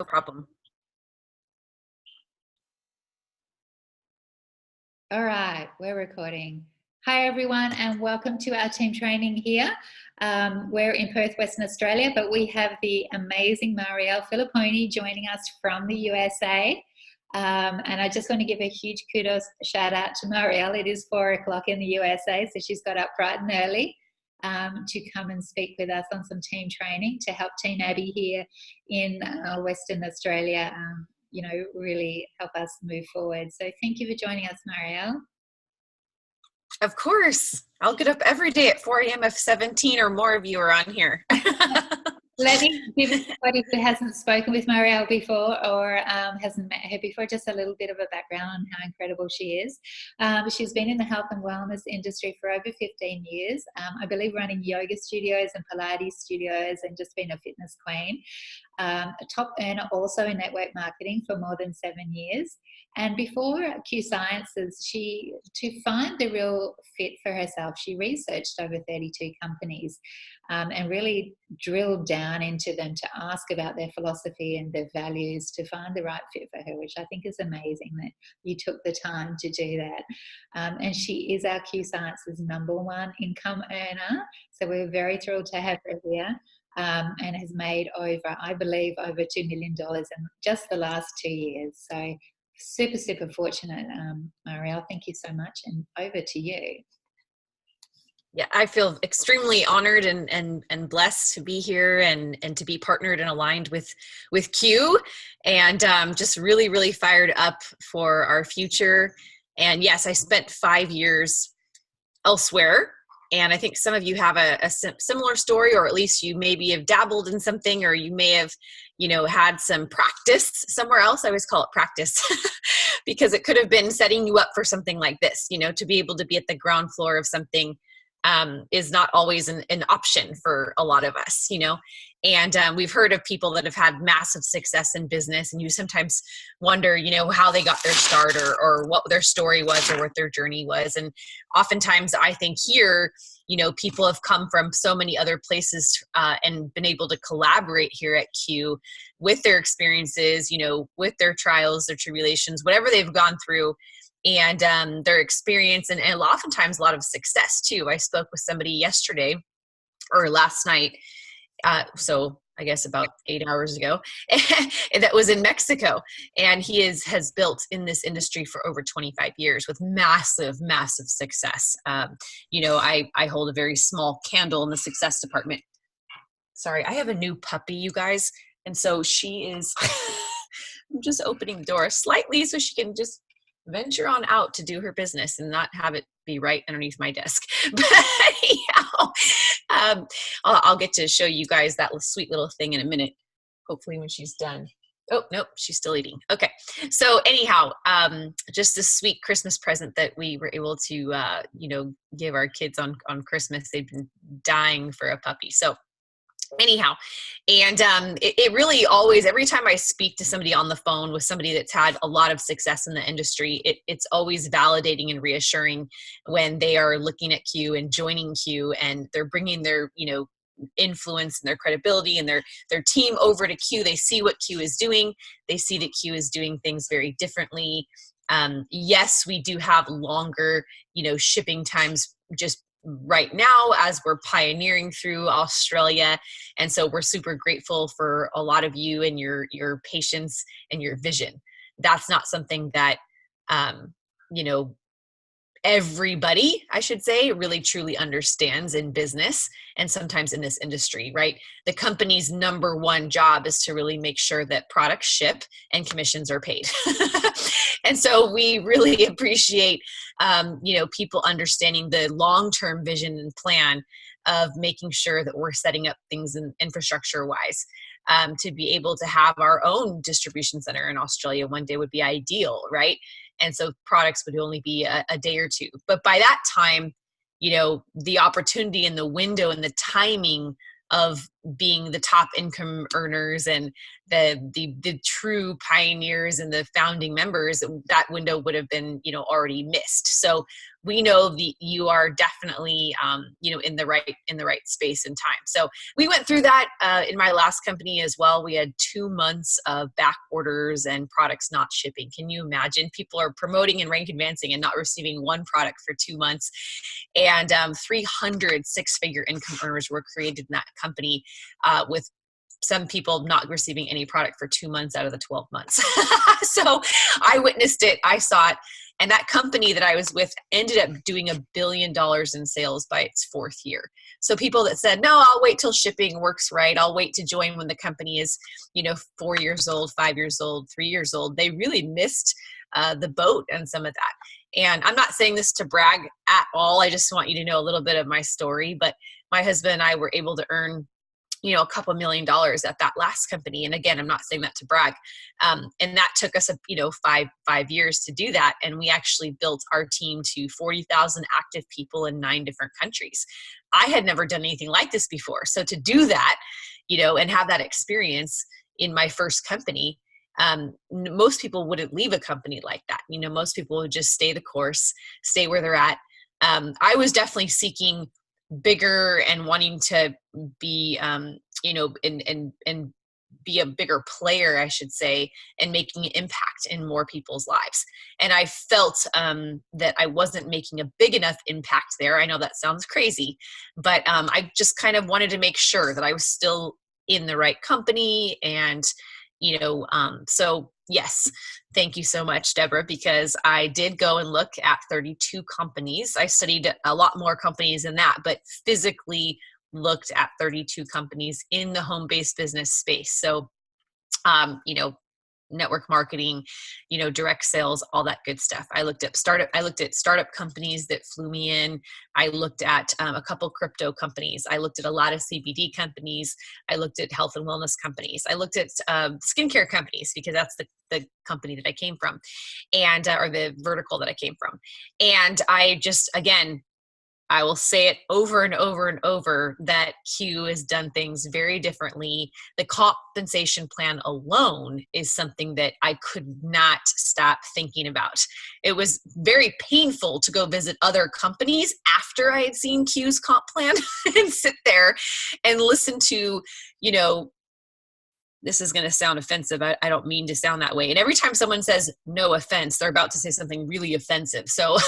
No problem. All right, we're recording. Hi everyone, and welcome to our team training here. We're in Perth, Western Australia, but we have the amazing Mariel Fillipone joining us from the USA. And I just want to give a huge kudos, shout out to Mariel. It is 4 o'clock in the USA, so she's got up bright and early to come and speak with us on some team training to help Team Abby here in Western Australia really help us move forward. So thank you for joining us, Mariel. Of course. I'll get up every day at 4 a.m. if 17 or more of you are on here. Let me give anybody who hasn't spoken with Mariel before or hasn't met her before just a little bit of a background on how incredible she is. She's been in the health and wellness industry for over 15 years, I believe running yoga studios and Pilates studios and just being a fitness queen. A top earner also in network marketing for more than 7 years. And before Q Sciences, to find the real fit for herself, she researched over 32 companies and really drilled down into them to ask about their philosophy and their values to find the right fit for her, which I think is amazing that you took the time to do that. And she is our Q Sciences #1 income earner. So we're very thrilled to have her here. And has made I believe, over $2 million in just the last 2 years. So super, super fortunate, Mariel. Thank you so much. And over to you. Yeah, I feel extremely honored and blessed to be here and to be partnered and aligned with Q, and just really, really fired up for our future. And yes, I spent 5 years elsewhere. And I think some of you have a similar story, or at least you maybe have dabbled in something, or you may have, had some practice somewhere else. I always call it practice because it could have been setting you up for something like this, to be able to be at the ground floor of something is not always an option for a lot of us, And we've heard of people that have had massive success in business, and you sometimes wonder, how they got their start or what their story was or what their journey was. And oftentimes I think here, people have come from so many other places and been able to collaborate here at Q with their experiences, with their trials, their tribulations, whatever they've gone through, and their experience and oftentimes a lot of success too. I spoke with somebody yesterday or last night, so I guess about 8 hours ago, that was in Mexico, and he has built in this industry for over 25 years with massive, massive success. I hold a very small candle in the success department. Sorry, I have a new puppy, you guys, and so she is. I'm just opening the door slightly so she can just venture on out to do her business and not have it be right underneath my desk. But anyhow, I'll get to show you guys that sweet little thing in a minute, hopefully when she's done. Oh, nope, she's still eating. Okay. So anyhow, just a sweet Christmas present that we were able to, give our kids on Christmas. They've been dying for a puppy. So anyhow, and it really always, every time I speak to somebody on the phone with somebody that's had a lot of success in the industry, it's always validating and reassuring when they are looking at Q and joining Q, and they're bringing their, influence and their credibility and their team over to Q. They see what Q is doing. They see that Q is doing things very differently. Yes, we do have longer, shipping times just right now as we're pioneering through Australia. And so we're super grateful for a lot of you and your patience and your vision. That's not something that, everybody, I should say, really truly understands in business and sometimes in this industry, right? The company's #1 job is to really make sure that products ship and commissions are paid. And so we really appreciate, people understanding the long-term vision and plan of making sure that we're setting up things in infrastructure-wise. To be able to have our own distribution center in Australia one day would be ideal, right? And so products would only be a day or two. But by that time, the opportunity and the window and the timing of being the top income earners and the true pioneers and the founding members, that window would have been, already missed. So we know you are definitely, in the right space and time. So we went through that in my last company as well. We had 2 months of back orders and products not shipping. Can you imagine? People are promoting and rank advancing and not receiving one product for 2 months. And 300 six-figure income earners were created in that company, with some people not receiving any product for 2 months out of the 12 months. So I witnessed it. I saw it. And that company that I was with ended up doing $1 billion in sales by its 4th year. So people that said, no, I'll wait till shipping works right, I'll wait to join when the company is, 4 years old, 5 years old, 3 years old, they really missed the boat on some of that. And I'm not saying this to brag at all. I just want you to know a little bit of my story. But my husband and I were able to earn a couple $1 million at that last company. And again, I'm not saying that to brag. And that took us, 5 years to do that. And we actually built our team to 40,000 active people in 9 different countries. I had never done anything like this before. So to do that, and have that experience in my first company, most people wouldn't leave a company like that. Most people would just stay the course, stay where they're at. I was definitely seeking bigger and wanting to be, and be a bigger player, I should say, and making an impact in more people's lives. And I felt that I wasn't making a big enough impact there. I know that sounds crazy, but I just kind of wanted to make sure that I was still in the right company. And, so yes, thank you so much, Deborah, because I did go and look at 32 companies. I studied a lot more companies than that, but physically looked at 32 companies in the home-based business space. So, network marketing, direct sales, all that good stuff. I looked at startup companies that flew me in. I looked at a couple crypto companies. I looked at a lot of CBD companies. I looked at health and wellness companies. I looked at skincare companies, because that's the company that I came from, and or the vertical that I came from. And I just, again, I will say it over and over and over that Q has done things very differently. The compensation plan alone is something that I could not stop thinking about. It was very painful to go visit other companies after I had seen Q's comp plan and sit there and listen to, this is going to sound offensive. I don't mean to sound that way. And every time someone says no offense, they're about to say something really offensive. So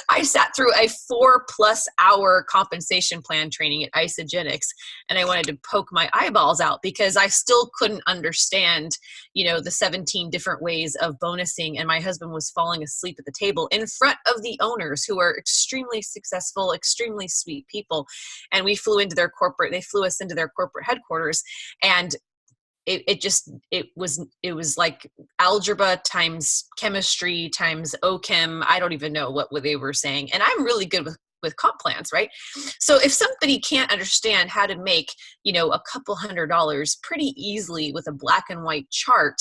I sat through a 4+ hour compensation plan training at Isogenics, and I wanted to poke my eyeballs out because I still couldn't understand, the 17 different ways of bonusing. And my husband was falling asleep at the table in front of the owners, who are extremely successful, extremely sweet people. And they flew us into their corporate headquarters, and it was like algebra times chemistry times OChem. I don't even know what they were saying. And I'm really good with comp plans, right? So if somebody can't understand how to make, a couple $100 pretty easily with a black and white chart,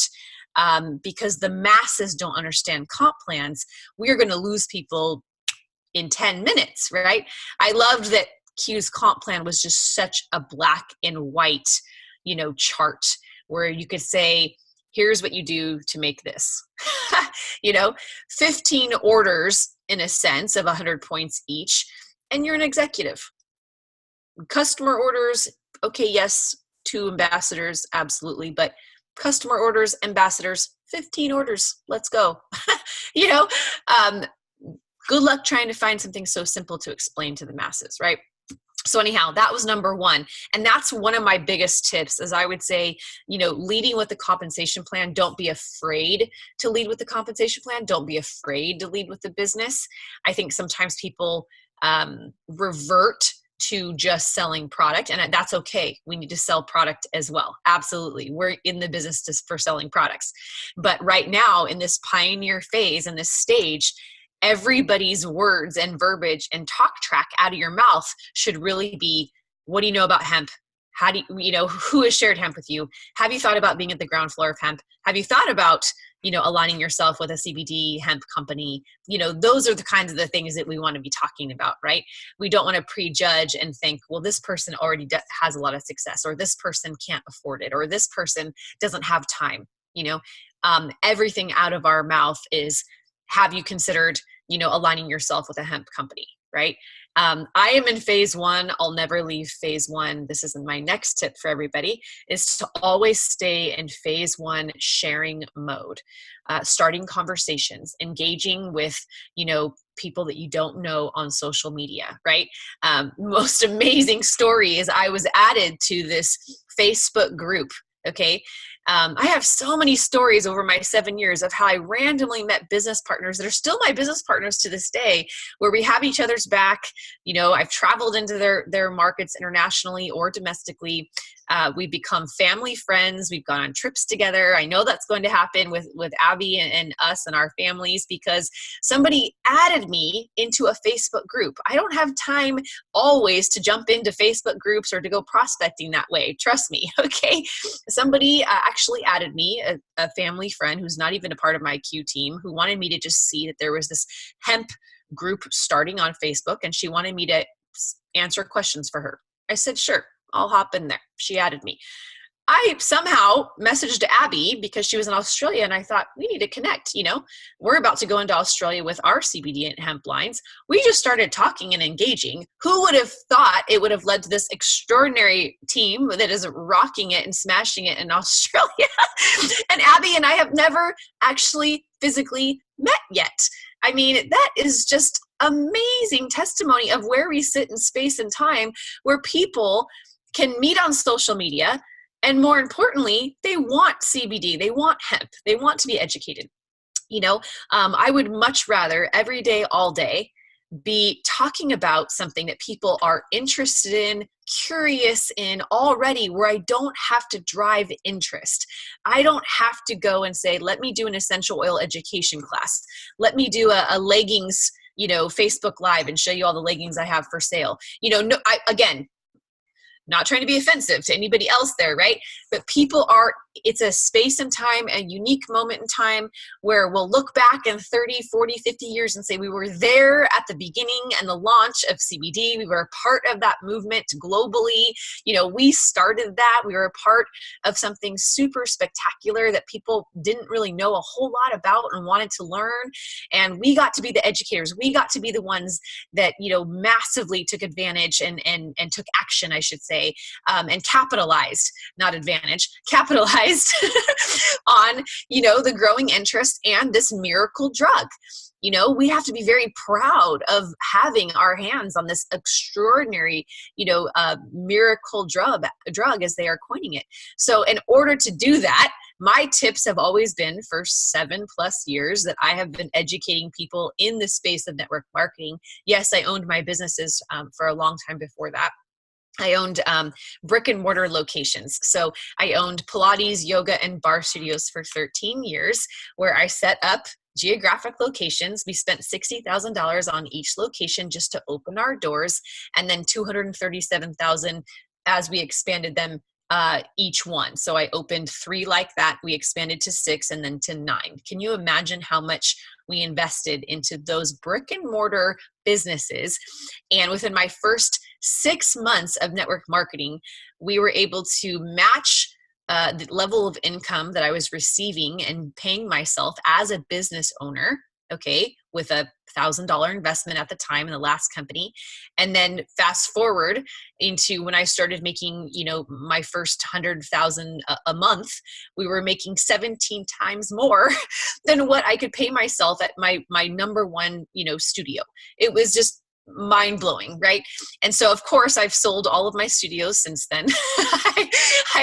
because the masses don't understand comp plans, we are going to lose people in 10 minutes, right? I loved that Q's comp plan was just such a black and white, chart, where you could say, here's what you do to make this, 15 orders in a sense of 100 points each, and you're an executive. Customer orders, okay, yes, 2 ambassadors, absolutely, but customer orders, ambassadors, 15 orders, let's go. Good luck trying to find something so simple to explain to the masses, right? So anyhow, that was number 1. And that's one of my biggest tips, is I would say, leading with the compensation plan. Don't be afraid to lead with the compensation plan. Don't be afraid to lead with the business. I think sometimes people revert to just selling product, and that's okay. We need to sell product as well. Absolutely. We're in the business for selling products. But right now, in this pioneer phase, in this stage, everybody's words and verbiage and talk track out of your mouth should really be, what do you know about hemp? How do who has shared hemp with you? Have you thought about being at the ground floor of hemp? Have you thought about, aligning yourself with a CBD hemp company, those are the kinds of the things that we want to be talking about, right? We don't want to prejudge and think, well, this person already has a lot of success, or this person can't afford it, or this person doesn't have time. Everything out of our mouth is, have you considered, aligning yourself with a hemp company, right? I am in phase one. I'll never leave phase one. This is my next tip for everybody, is to always stay in phase one sharing mode, starting conversations, engaging with, people that you don't know on social media, right? Most amazing story is I was added to this Facebook group. Okay. I have so many stories over my 7 years of how I randomly met business partners that are still my business partners to this day, where we have each other's back. I've traveled into their markets internationally or domestically. We've become family friends. We've gone on trips together. I know that's going to happen with Abby and us and our families, because somebody added me into a Facebook group. I don't have time always to jump into Facebook groups or to go prospecting that way. Trust me. Okay. Somebody actually added me, a family friend who's not even a part of my Q team, who wanted me to just see that there was this hemp group starting on Facebook, and she wanted me to answer questions for her. I said, sure, I'll hop in there. She added me. I somehow messaged Abby because she was in Australia, and I thought, we need to connect. We're about to go into Australia with our CBD and hemp lines. We just started talking and engaging. Who would have thought it would have led to this extraordinary team that is rocking it and smashing it in Australia? And Abby and I have never actually physically met yet. I mean, that is just amazing testimony of where we sit in space and time, where people can meet on social media. And more importantly, they want CBD, they want hemp, they want to be educated. I would much rather every day, all day, be talking about something that people are interested in, curious in already, where I don't have to drive interest. I don't have to go and say, let me do an essential oil education class. Let me do a leggings, Facebook Live and show you all the leggings I have for sale. Again, not trying to be offensive to anybody else there, right? But it's a space and time, a unique moment in time where we'll look back in 30, 40, 50 years and say, we were there at the beginning and the launch of CBD. We were a part of that movement globally. We started that. We were a part of something super spectacular that people didn't really know a whole lot about and wanted to learn. And we got to be the educators. We got to be the ones that, massively took advantage and took action, I should say, and capitalized, not advantage, capitalized on, the growing interest and this miracle drug. We have to be very proud of having our hands on this extraordinary, miracle drug, as they are coining it. So in order to do that, my tips have always been, for 7+ years, that I have been educating people in the space of network marketing. Yes, I owned my businesses for a long time before that. I owned brick and mortar locations. So I owned Pilates, yoga, and bar studios for 13 years, where I set up geographic locations. We spent $60,000 on each location just to open our doors, and then $237,000 as we expanded them each one. So I opened 3 like that. We expanded to 6 and then to 9. Can you imagine how much we invested into those brick and mortar businesses? And within my first 6 months of network marketing, we were able to match the level of income that I was receiving and paying myself as a business owner, okay, with a $1,000 investment at the time in the last company. And then fast forward into when I started making, my first 100,000 a month, we were making 17 times more than what I could pay myself at my number one, studio. It was just mind-blowing, right? And so of course I've sold all of my studios since then.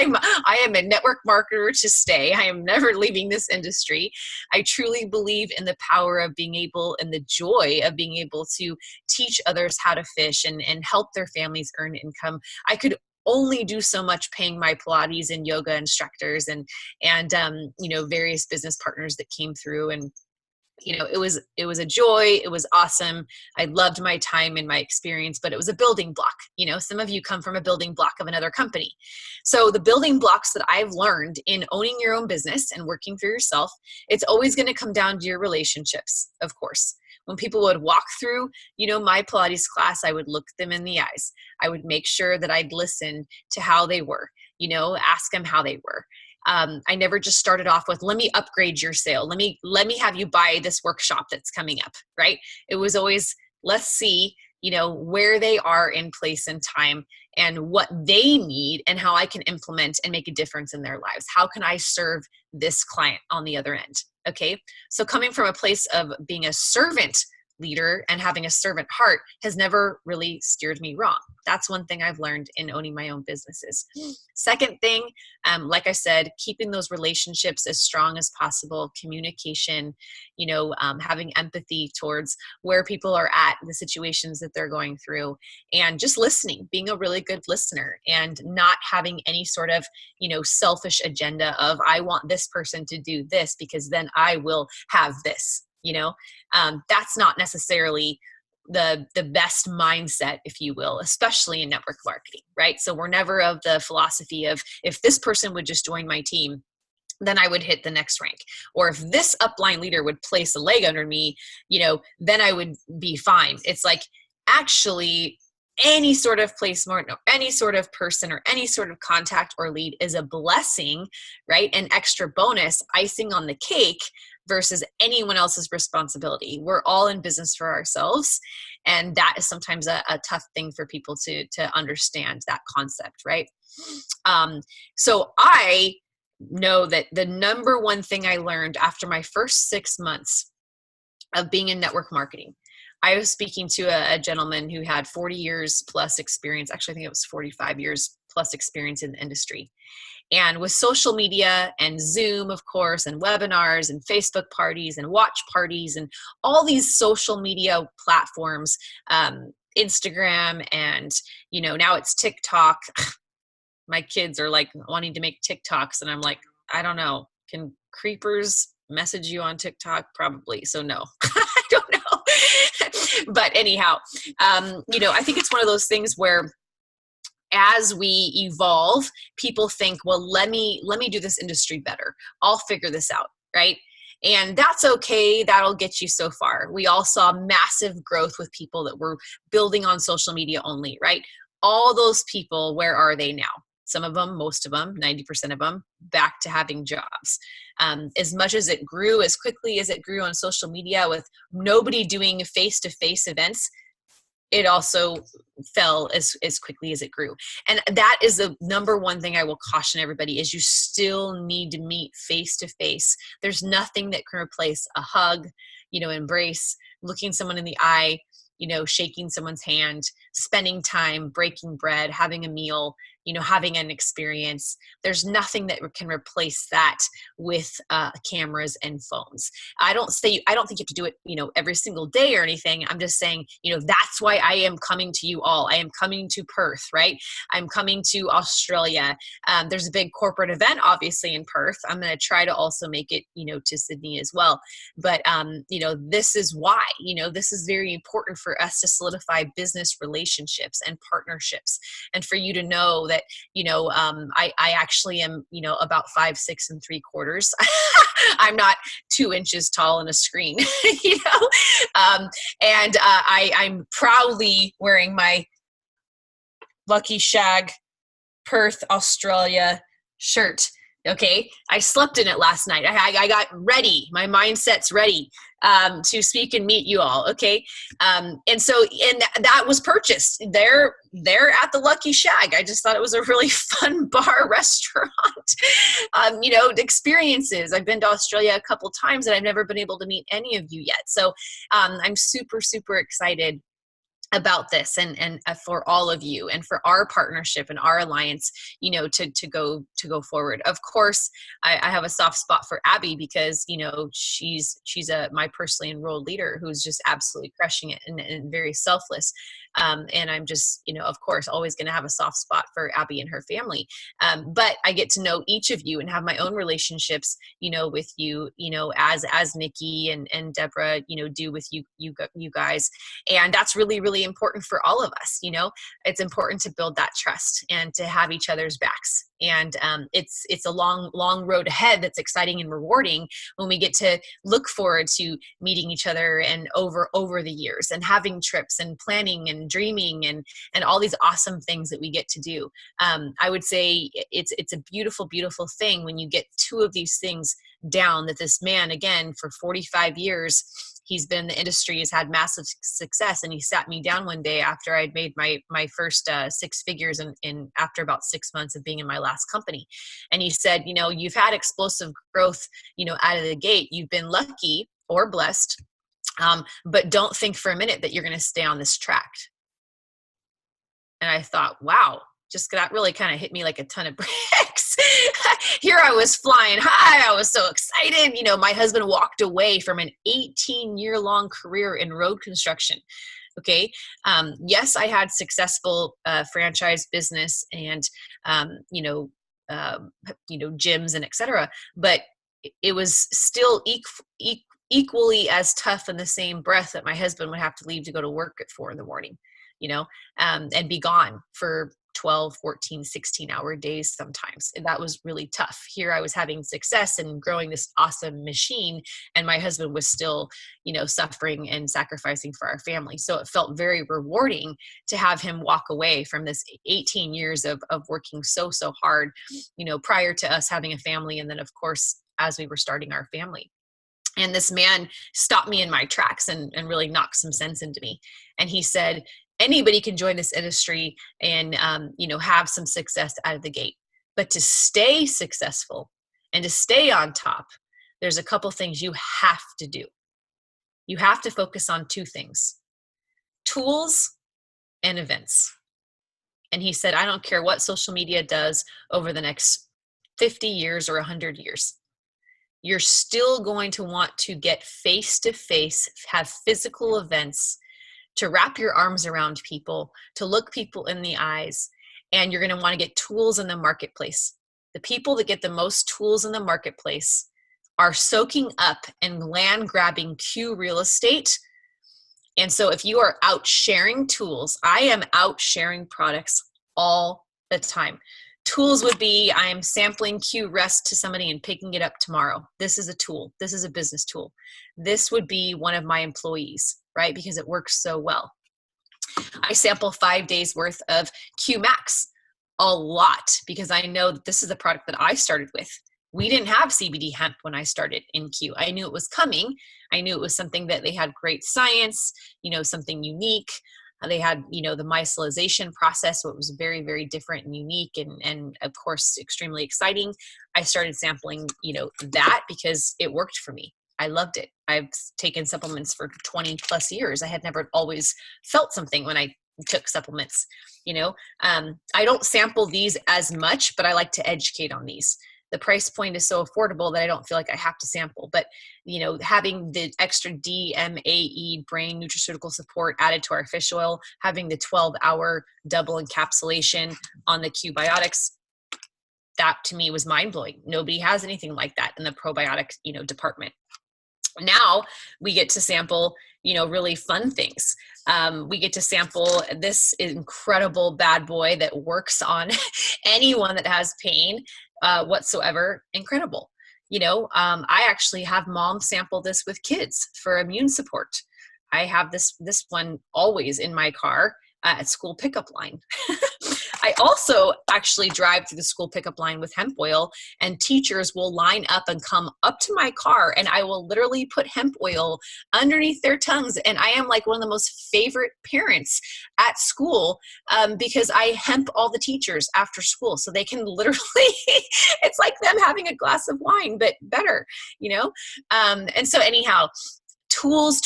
I am a network marketer to stay. I am never leaving this industry. I truly believe in the power of being able, and the joy of being able to teach others how to fish and help their families earn income. I could only do so much paying my Pilates and yoga instructors and various business partners that came through, and it was a joy. It was awesome. I loved my time and my experience, but it was a building block. Some of you come from a building block of another company. So the building blocks that I've learned in owning your own business and working for yourself, it's always going to come down to your relationships, of course. When people would walk through, my Pilates class, I would look them in the eyes. I would make sure that I'd listen to how they were, ask them how they were. I never just started off with, let me upgrade your sale. Let me have you buy this workshop that's coming up, right? It was always, let's see, where they are in place and time and what they need and how I can implement and make a difference in their lives. How can I serve this client on the other end? Okay. So coming from a place of being a servant leader and having a servant heart has never really steered me wrong. That's one thing I've learned in owning my own businesses. Second thing, like I said, keeping those relationships as strong as possible, communication, having empathy towards where people are at, the situations that they're going through, and just listening, being a really good listener and not having any sort of, selfish agenda of, I want this person to do this because then I will have this. That's not necessarily the best mindset, if you will, especially in network marketing, right? So we're never of the philosophy of, if this person would just join my team, then I would hit the next rank. Or if this upline leader would place a leg under me, then I would be fine. It's like, actually, any sort of placement or any sort of person or any sort of contact or lead is a blessing, right? An extra bonus, icing on the cake, versus anyone else's responsibility. We're all in business for ourselves. And that is sometimes a tough thing for people to understand, that concept, right? So I know that the number one thing I learned after my first 6 months of being in network marketing, I was speaking to a gentleman who had 40 years plus experience. Actually, I think it was 45 years plus experience in the industry. And with social media and Zoom, of course, and webinars and Facebook parties and watch parties and all these social media platforms, Instagram and, now it's TikTok. My kids are like wanting to make TikToks. And I'm like, I don't know. Can creepers message you on TikTok? Probably. So no, I don't know. But anyhow, I think it's one of those things where, as we evolve, people think, well, let me do this industry better. I'll figure this out, right? And that's okay. That'll get you so far. We all saw massive growth with people that were building on social media only, right? All those people, where are they now? Some of them, most of them, 90% of them, back to having jobs. As much as it grew, as quickly as it grew on social media with nobody doing face-to-face events, it also fell as quickly as it grew. And that is the number one thing I will caution everybody, is you still need to meet face to face. There's nothing that can replace a hug, embrace, looking someone in the eye, shaking someone's hand, spending time, breaking bread, having a meal, having an experience. There's nothing that can replace that with cameras and phones. I don't think you have to do it, every single day or anything. I'm just saying, that's why I am coming to you all. I am coming to Perth, right? I'm coming to Australia. There's a big corporate event, obviously, in Perth. I'm going to try to also make it, to Sydney as well. But, this is why, this is very important for us to solidify business relationships and partnerships, and for you to know that, I actually am, about 5'6" 3/4. I'm not 2 inches tall in a screen, and I'm proudly wearing my Lucky Shag Perth, Australia shirt. Okay. I slept in it last night. I got ready. My mindset's ready to speak and meet you all. Okay. And that was purchased. They're at the Lucky Shag. I just thought it was a really fun bar restaurant. Experiences. I've been to Australia a couple times and I've never been able to meet any of you yet. So I'm super, super excited about this, and for all of you, and for our partnership and our alliance, to go forward. Of course, I have a soft spot for Abby, because she's my personally enrolled leader who's just absolutely crushing it, and very selfless. And I'm just, of course, always going to have a soft spot for Abby and her family. But I get to know each of you and have my own relationships, with you, as Nikki and Deborah, do with you guys. And that's really, really important for all of us. It's important to build that trust and to have each other's backs. And it's a long road ahead that's exciting and rewarding when we get to look forward to meeting each other and over the years, and having trips and planning and dreaming and all these awesome things that we get to do. I would say it's a beautiful, beautiful thing when you get two of these things down, that this man, again, for 45 years, he's been in the industry, has had massive success. And he sat me down one day after I'd made my first 6 figures in after about 6 months of being in my last company. And he said, you've had explosive growth, out of the gate. You've been lucky or blessed, but don't think for a minute that you're going to stay on this track. And I thought, wow, just that really kind of hit me like a ton of bricks. Here I was flying high. I was so excited. My husband walked away from an 18-year-long career in road construction. Okay. Yes, I had successful franchise business and, gyms and et cetera, but it was still equally as tough in the same breath that my husband would have to leave to go to work at 4 a.m, and be gone for 12, 14, 16-hour days sometimes. And that was really tough. Here I was having success and growing this awesome machine, and my husband was still, suffering and sacrificing for our family. So it felt very rewarding to have him walk away from this 18 years of working so hard, prior to us having a family. And then, of course, as we were starting our family. And this man stopped me in my tracks and really knocked some sense into me. And he said, anybody can join this industry and, have some success out of the gate. But to stay successful and to stay on top, there's a couple things you have to do. You have to focus on 2 things: tools and events. And he said, I don't care what social media does over the next 50 years or 100 years. You're still going to want to get face-to-face, have physical events, to wrap your arms around people, to look people in the eyes, and you're going to want to get tools in the marketplace. The people that get the most tools in the marketplace are soaking up and land grabbing Q real estate. And so if you are out sharing tools, I am out sharing products all the time. Tools would be, I am sampling Q rest to somebody and picking it up tomorrow. This is a tool. This is a business tool. This would be one of my employees, right? Because it works so well. I sample 5 days worth of Q Max, a lot, because I know that this is the product that I started with. We didn't have CBD hemp when I started in Q. I knew it was coming. I knew it was something that they had great science, something unique. They had, the micellization process, so it was very, very different and unique, and of course, extremely exciting. I started sampling, that because it worked for me. I loved it. I've taken supplements for 20 plus years. I had never always felt something when I took supplements. I don't sample these as much, but I like to educate on these. The price point is so affordable that I don't feel like I have to sample, but having the extra DMAE brain nutraceutical support added to our fish oil, having the 12-hour double encapsulation on the Q Biotics, that to me was mind blowing. Nobody has anything like that in the probiotic, department. Now we get to sample, really fun things. We get to sample this incredible bad boy that works on anyone that has pain whatsoever. Incredible. I actually have moms sample this with kids for immune support. I have this one always in my car at school pickup line. I also actually drive through the school pickup line with hemp oil, and teachers will line up and come up to my car, and I will literally put hemp oil underneath their tongues. And I am like one of the most favorite parents at school because I hemp all the teachers after school, so they can literally, it's like them having a glass of wine, but better, And so anyhow, tools.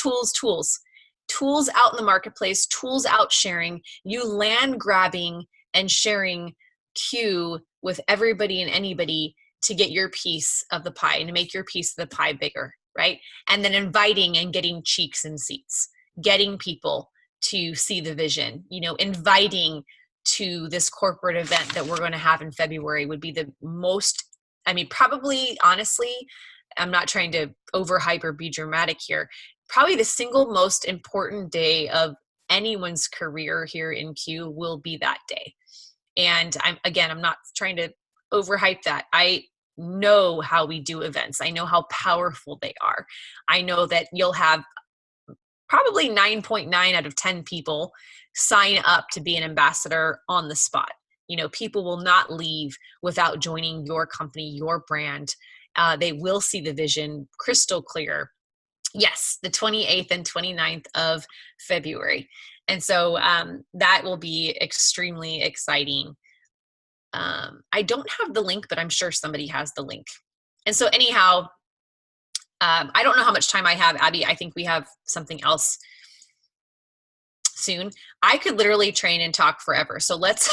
tools out in the marketplace, tools out sharing, you land grabbing and sharing Q with everybody and anybody to get your piece of the pie and to make your piece of the pie bigger, right? And then inviting and getting cheeks and seats, getting people to see the vision, inviting to this corporate event that we're going to have in February would be the most, probably, honestly, I'm not trying to overhype or be dramatic here, probably the single most important day of anyone's career here in Q will be that day. And I'm not trying to overhype that. I know how we do events. I know how powerful they are. I know that you'll have probably 9.9 out of 10 people sign up to be an ambassador on the spot. People will not leave without joining your company, your brand. They will see the vision crystal clear. Yes, the 28th and 29th of February. And so that will be extremely exciting. I don't have the link, but I'm sure somebody has the link. And so anyhow, I don't know how much time I have, Abby. I think we have something else soon. I could literally train and talk forever. So let's,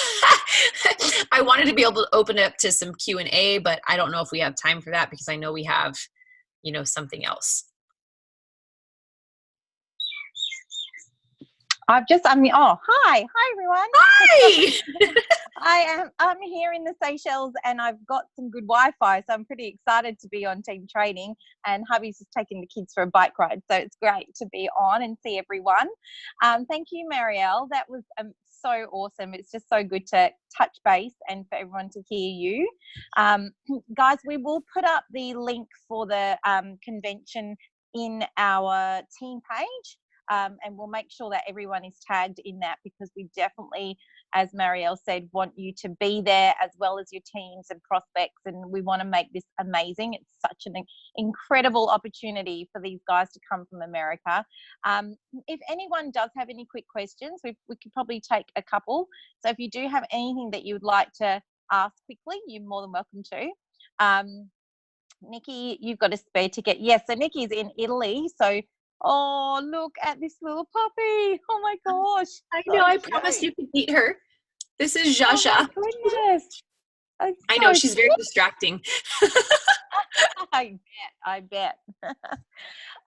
I wanted to be able to open it up to some Q&A, but I don't know if we have time for that because I know we have, something else. I've just, hi everyone. Hi. I'm here in the Seychelles and I've got some good Wi-Fi, so I'm pretty excited to be on team training, and hubby's just taking the kids for a bike ride, so it's great to be on and see everyone. Thank you, Mariel. That was so awesome. It's just so good to touch base and for everyone to hear you. Guys, we will put up the link for the convention in our team page. And we'll make sure that everyone is tagged in that, because we definitely, as Mariel said, want you to be there as well as your teams and prospects, and we want to make this amazing. It's such an incredible opportunity for these guys to come from America. If anyone does have any quick questions, we could probably take a couple. So if you do have anything that you would like to ask quickly, you're more than welcome to. Nikki, you've got a spare ticket. Yes, so Nikki's in Italy, so oh, look at this little puppy. Oh my gosh. I know, I promised you could meet her. This is Jasha. Oh my goodness. I know, she's very distracting. I bet.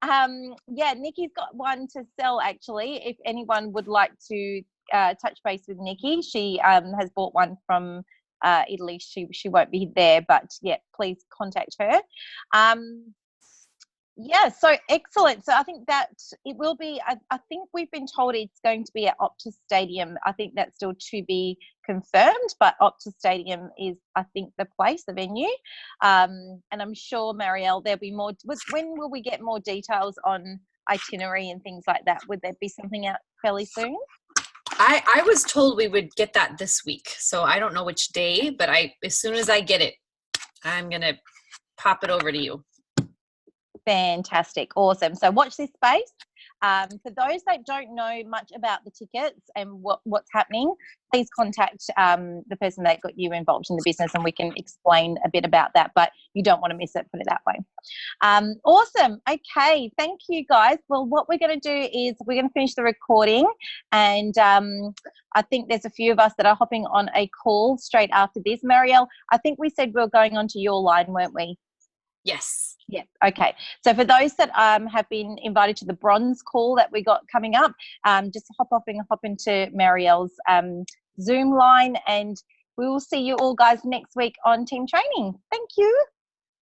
Yeah, Nikki's got one to sell actually. If anyone would like to touch base with Nikki, she has bought one from Italy. She won't be there, but yeah, please contact her. Yeah, so excellent. So I think that it will be, I think we've been told it's going to be at Optus Stadium. I think that's still to be confirmed, but Optus Stadium is, I think, the place, the venue. And I'm sure, Mariel, there'll be more. When will we get more details on itinerary and things like that? Would there be something out fairly soon? I was told we would get that this week. So I don't know which day, but as soon as I get it, I'm going to pop it over to you. Fantastic. Awesome. So watch this space. For those that don't know much about the tickets and what's happening, please contact the person that got you involved in the business, and we can explain a bit about that, but you don't want to miss it, put it that way. Awesome. Okay. Thank you, guys. Well, what we're going to do is we're going to finish the recording, and I think there's a few of us that are hopping on a call straight after this. Mariel, I think we said we were going onto your line, weren't we? Yes. Yeah. Okay. So for those that have been invited to the bronze call that we got coming up, just hop into Mariel's Zoom line, and we will see you all guys next week on team training. Thank you.